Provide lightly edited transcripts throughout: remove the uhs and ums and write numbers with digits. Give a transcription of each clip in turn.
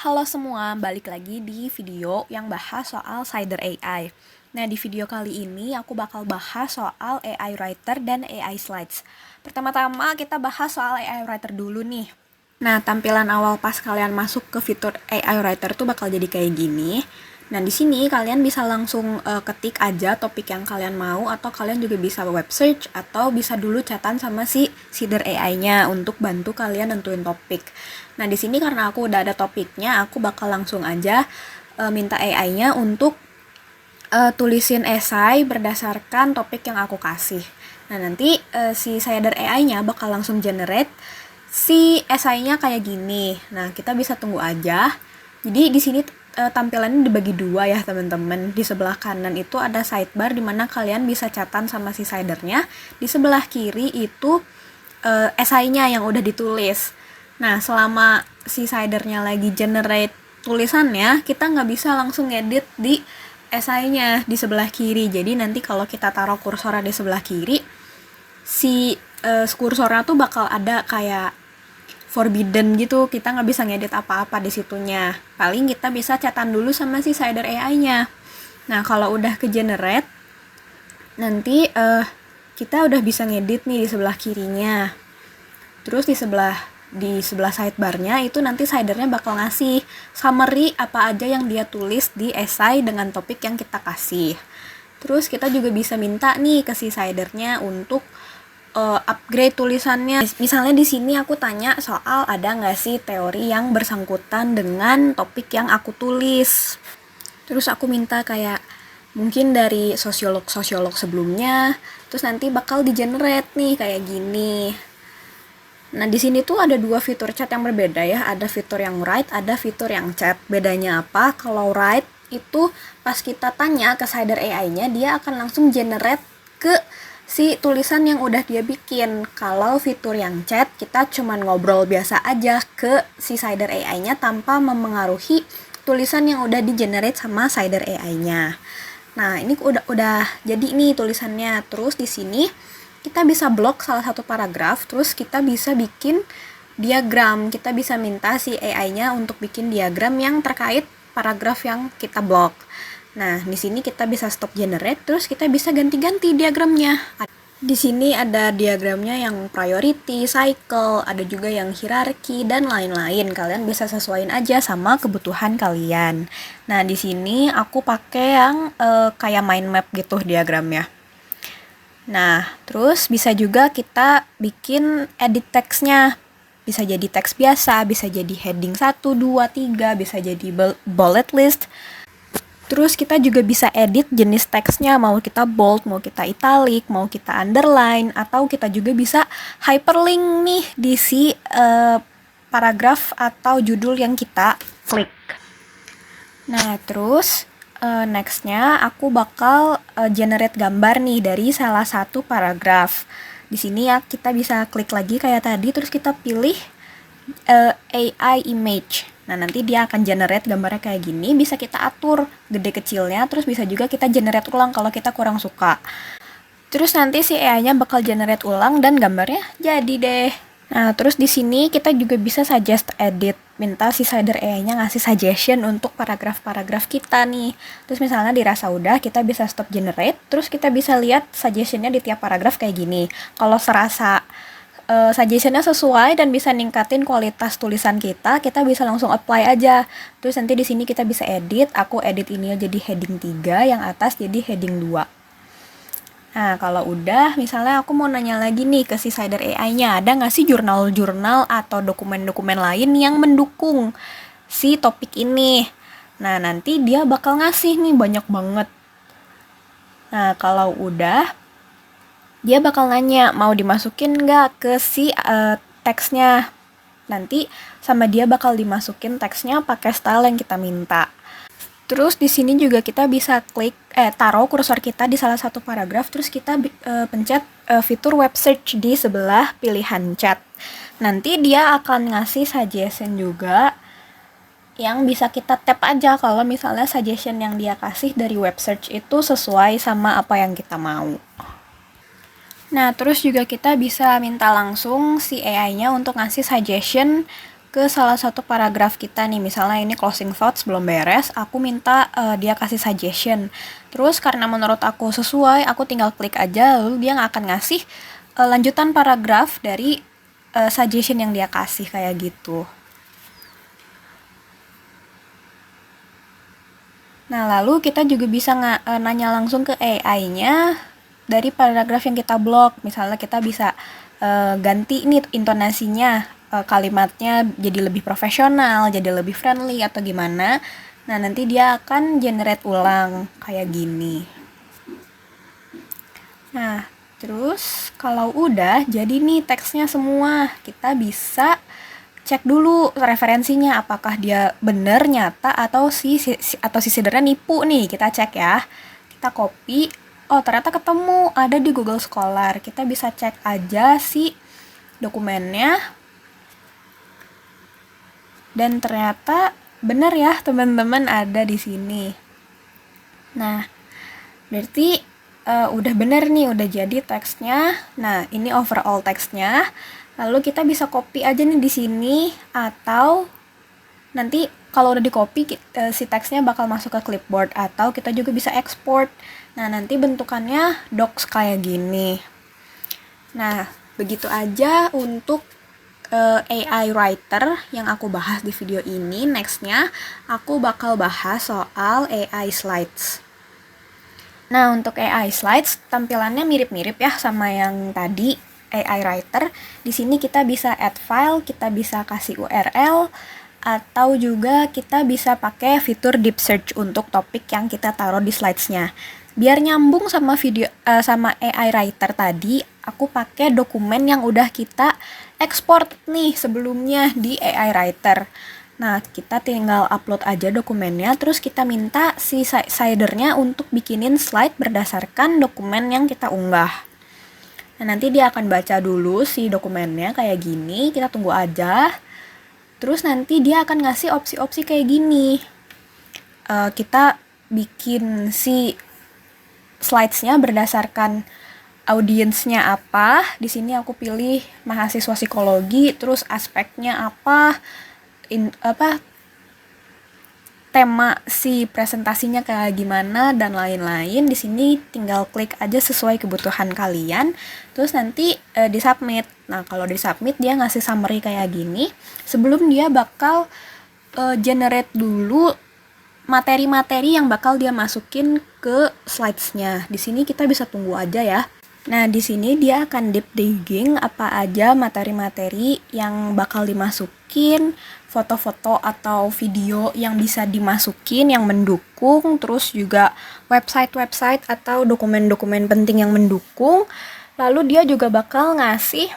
Halo semua, balik lagi di video yang bahas soal Cider AI. Nah, di video kali ini aku bakal bahas soal AI Writer dan AI Slides. Pertama-tama kita bahas soal AI Writer dulu nih. Nah, tampilan awal pas kalian masuk ke fitur AI Writer tuh bakal jadi kayak gini. Nah, di sini kalian bisa langsung ketik aja topik yang kalian mau, atau kalian juga bisa web search, atau bisa dulu chatan sama si Cider AI-nya untuk bantu kalian nentuin topik. Nah, di sini karena aku udah ada topiknya, aku bakal langsung aja minta AI-nya untuk tulisin esai berdasarkan topik yang aku kasih. Nah, nanti si Cider AI-nya bakal langsung generate si esainya kayak gini. Nah, kita bisa tunggu aja. Jadi di sini tampilannya dibagi dua ya teman-teman. Di sebelah kanan itu ada sidebar dimana kalian bisa chatan sama si Cidernya. Di sebelah kiri itu esainya yang udah ditulis. Nah, selama si Cidernya lagi generate tulisannya, kita nggak bisa langsung ngedit di esainya di sebelah kiri. Jadi nanti kalau kita taruh kursornya di sebelah kiri, si kursornya tuh bakal ada kayak forbidden gitu, kita nggak bisa ngedit apa-apa di situnya. Paling kita bisa chatan dulu sama si Cider AI-nya. Nah, kalau udah ke generate, nanti kita udah bisa ngedit nih di sebelah kirinya. Terus di sebelah sidebarnya itu nanti Cidernya bakal ngasih summary apa aja yang dia tulis di esai dengan topik yang kita kasih. Terus kita juga bisa minta nih ke si Cidernya untuk upgrade tulisannya. Misalnya di sini aku tanya soal ada nggak sih teori yang bersangkutan dengan topik yang aku tulis. Terus aku minta kayak mungkin dari sosiolog sebelumnya. Terus nanti bakal di-generate nih kayak gini. Nah, di sini tuh ada dua fitur chat yang berbeda ya. Ada fitur yang write, ada fitur yang chat. Bedanya apa? Kalau write itu pas kita tanya ke Cider AI-nya, dia akan langsung generate ke si tulisan yang udah dia bikin. Kalau fitur yang chat, kita cuman ngobrol biasa aja ke si Cider AI-nya tanpa memengaruhi tulisan yang udah di-generate sama Cider AI-nya. Nah, ini udah jadi nih tulisannya. Terus di sini kita bisa blok salah satu paragraf, terus kita bisa bikin diagram. Kita bisa minta si AI-nya untuk bikin diagram yang terkait paragraf yang kita blok. Nah, di sini kita bisa stop generate, terus kita bisa ganti-ganti diagramnya. Di sini ada diagramnya yang priority, cycle, ada juga yang hierarki, dan lain-lain. Kalian bisa sesuaiin aja sama kebutuhan kalian. Nah, di sini aku pakai yang kayak mind map gitu diagramnya. Nah, terus bisa juga kita bikin edit teksnya. Bisa jadi teks biasa, bisa jadi heading 1, 2, 3, bisa jadi bullet list. Terus kita juga bisa edit jenis teksnya, mau kita bold, mau kita italic, mau kita underline, atau kita juga bisa hyperlink nih di si paragraf atau judul yang kita klik. Nah, terus nextnya aku bakal generate gambar nih dari salah satu paragraf. Di sini ya kita bisa klik lagi kayak tadi, terus kita pilih AI image. Nah, nanti dia akan generate gambarnya kayak gini, bisa kita atur gede kecilnya, terus bisa juga kita generate ulang kalau kita kurang suka. Terus nanti si AI-nya bakal generate ulang dan gambarnya jadi deh. Nah, terus di sini kita juga bisa suggest edit, minta si Cider AI-nya ngasih suggestion untuk paragraf-paragraf kita nih. Terus misalnya dirasa udah, kita bisa stop generate, terus kita bisa lihat suggestionnya di tiap paragraf kayak gini. Kalau serasa suggestionnya sesuai dan bisa ningkatin kualitas tulisan kita bisa langsung apply aja. Terus nanti di sini kita bisa edit, aku edit ini jadi heading 3, yang atas jadi heading 2. Nah, kalau udah, misalnya aku mau nanya lagi nih ke si Cider AI-nya, ada nggak sih jurnal-jurnal atau dokumen-dokumen lain yang mendukung si topik ini? Nah, nanti dia bakal ngasih nih banyak banget. Nah, kalau udah, dia bakal nanya mau dimasukin nggak ke si teksnya. Nanti sama dia bakal dimasukin teksnya pakai style yang kita minta. Terus di sini juga kita bisa klik taruh kursor kita di salah satu paragraf, terus kita pencet fitur web search di sebelah pilihan chat. Nanti dia akan ngasih suggestion juga yang bisa kita tap aja kalau misalnya suggestion yang dia kasih dari web search itu sesuai sama apa yang kita mau. Nah, terus juga kita bisa minta langsung si AI-nya untuk ngasih suggestion ke salah satu paragraf kita nih, misalnya ini closing thoughts belum beres, aku minta dia kasih suggestion. Terus karena menurut aku sesuai, aku tinggal klik aja, lalu dia akan ngasih lanjutan paragraf dari suggestion yang dia kasih kayak gitu. Nah, lalu kita juga bisa nanya langsung ke AI-nya dari paragraf yang kita blok. Misalnya kita bisa ganti nih intonasinya, kalimatnya jadi lebih profesional, jadi lebih friendly atau gimana. Nah, nanti dia akan generate ulang kayak gini. Nah, terus kalau udah jadi nih teksnya semua, kita bisa cek dulu referensinya apakah dia bener nyata atau si seedernya nipu nih. Kita cek ya, kita copy, oh ternyata ketemu ada di Google Scholar. Kita bisa cek aja si dokumennya dan ternyata bener ya teman-teman, ada di sini. Nah, berarti udah bener nih, udah jadi teksnya. Nah, ini overall teksnya. Lalu kita bisa copy aja nih di sini, atau nanti kalau udah di copy si teksnya bakal masuk ke clipboard, atau kita juga bisa export. Nah, nanti bentukannya docs kayak gini. Nah, begitu aja untuk AI writer yang aku bahas di video ini. Nextnya aku bakal bahas soal AI slides. Nah, untuk AI slides tampilannya mirip-mirip ya sama yang tadi AI writer. Di sini kita bisa add file, kita bisa kasih URL, atau juga kita bisa pakai fitur deep search untuk topik yang kita taruh di slides-nya. Biar nyambung sama sama AI writer tadi, aku pakai dokumen yang udah kita export nih sebelumnya di AI writer. Nah, kita tinggal upload aja dokumennya, terus kita minta si cidernya untuk bikinin slide berdasarkan dokumen yang kita unggah. Nah, nanti dia akan baca dulu si dokumennya kayak gini, kita tunggu aja. Terus nanti dia akan ngasih opsi-opsi kayak gini. Kita bikin si slides-nya berdasarkan audiensnya apa. Di sini aku pilih mahasiswa psikologi, terus aspeknya apa, tema si presentasinya kayak gimana dan lain-lain. Di sini tinggal klik aja sesuai kebutuhan kalian, terus nanti disubmit. Nah, kalau disubmit dia ngasih summary kayak gini. Sebelum dia bakal generate dulu materi-materi yang bakal dia masukin ke slides-nya. Di sini kita bisa tunggu aja ya. Nah, di sini dia akan deep digging apa aja materi-materi yang bakal dimasukin, foto-foto atau video yang bisa dimasukin yang mendukung, terus juga website-website atau dokumen-dokumen penting yang mendukung. Lalu dia juga bakal ngasih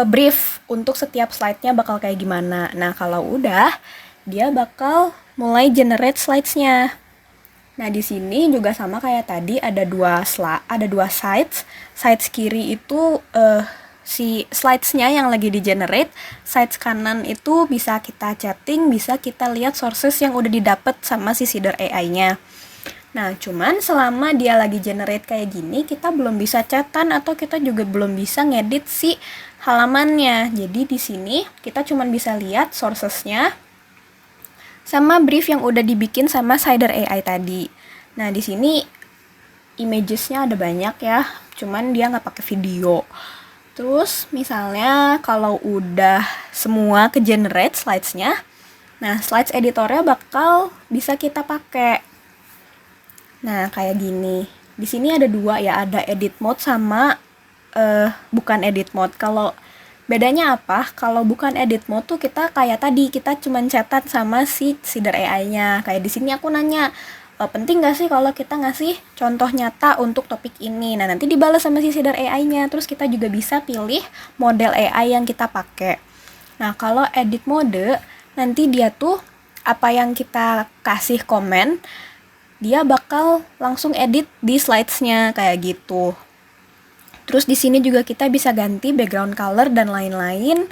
brief untuk setiap slide-nya bakal kayak gimana. Nah, kalau udah, dia bakal mulai generate slides-nya. Nah, di sini juga sama kayak tadi, ada dua sides. Sides kiri itu si slides-nya yang lagi di-generate. Sides kanan itu bisa kita chatting, bisa kita lihat sources yang udah didapat sama si Seeder AI-nya. Nah, cuman selama dia lagi generate kayak gini, kita belum bisa chatan atau kita juga belum bisa ngedit si halamannya. Jadi di sini kita cuman bisa lihat sources-nya sama brief yang udah dibikin sama Seeder AI tadi. Nah, di sini images-nya ada banyak ya, cuman dia nggak pakai video. Terus misalnya kalau udah semua ke-generate slides-nya, nah slides editornya bakal bisa kita pakai. Nah, kayak gini. Di sini ada dua ya, ada edit mode sama bukan edit mode. Kalau bedanya apa? Kalau bukan edit mode tuh kita kayak tadi, kita cuman catat sama si Seeder AI-nya. Kayak di sini aku nanya, penting gak sih kalau kita ngasih contoh nyata untuk topik ini? Nah, nanti dibalas sama si Seeder AI-nya. Terus kita juga bisa pilih model AI yang kita pakai. Nah, kalau edit mode, nanti dia tuh apa yang kita kasih komen, dia bakal langsung edit di slides-nya kayak gitu. Terus di sini juga kita bisa ganti background color dan lain-lain.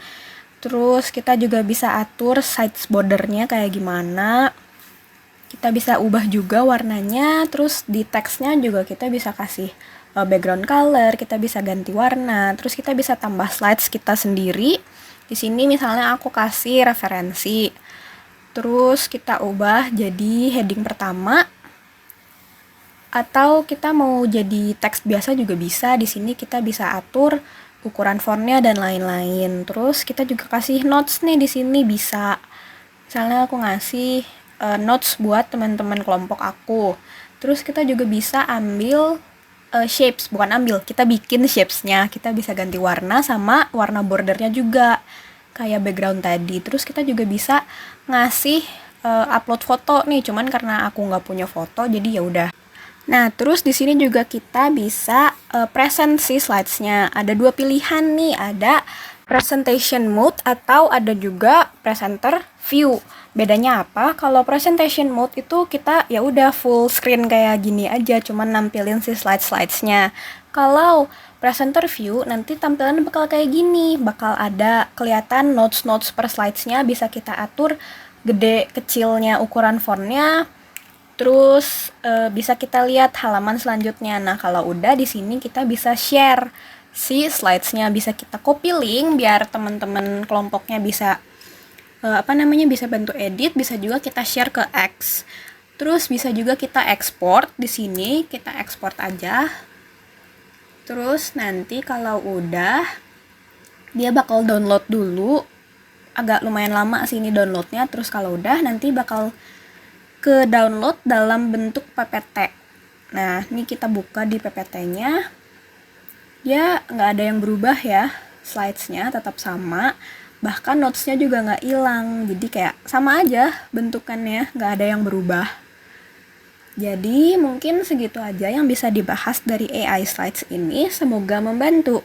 Terus kita juga bisa atur size bordernya kayak gimana. Kita bisa ubah juga warnanya. Terus di teksnya juga kita bisa kasih background color, kita bisa ganti warna. Terus kita bisa tambah slides kita sendiri. Di sini misalnya aku kasih referensi, terus kita ubah jadi heading pertama, atau kita mau jadi teks biasa juga bisa. Di sini kita bisa atur ukuran fontnya dan lain-lain. Terus kita juga kasih notes nih di sini bisa. Misalnya aku ngasih notes buat teman-teman kelompok aku. Terus kita juga bisa ambil shapes, bukan ambil, kita bikin shapes-nya. Kita bisa ganti warna sama warna bordernya juga, kayak background tadi. Terus kita juga bisa ngasih upload foto nih, cuman karena aku nggak punya foto, jadi ya udah. Nah, terus di sini juga kita bisa present si slides-nya. Ada dua pilihan nih, ada presentation mode atau ada juga presenter view. Bedanya apa? Kalau presentation mode itu kita ya udah full screen kayak gini aja, cuman nampilin si slide-slidesnya. Kalau presenter view nanti tampilan bakal kayak gini, bakal ada kelihatan notes-notes per slidesnya, bisa kita atur gede kecilnya ukuran fontnya. Terus bisa kita lihat halaman selanjutnya. Nah, kalau udah di sini kita bisa share si slides-nya, bisa kita copy link biar teman-teman kelompoknya bisa bisa bantu edit, bisa juga kita share ke X. Terus bisa juga kita export. Di sini kita export aja. Terus nanti kalau udah dia bakal download dulu. Agak lumayan lama sih ini downloadnya. Terus kalau udah nanti bakal ke download dalam bentuk PPT. Nah, ini kita buka di PPT-nya. Ya, nggak ada yang berubah ya. Slides-nya tetap sama. Bahkan notes-nya juga nggak hilang. Jadi kayak sama aja bentukannya, nggak ada yang berubah. Jadi mungkin segitu aja yang bisa dibahas dari AI Slides ini. Semoga membantu.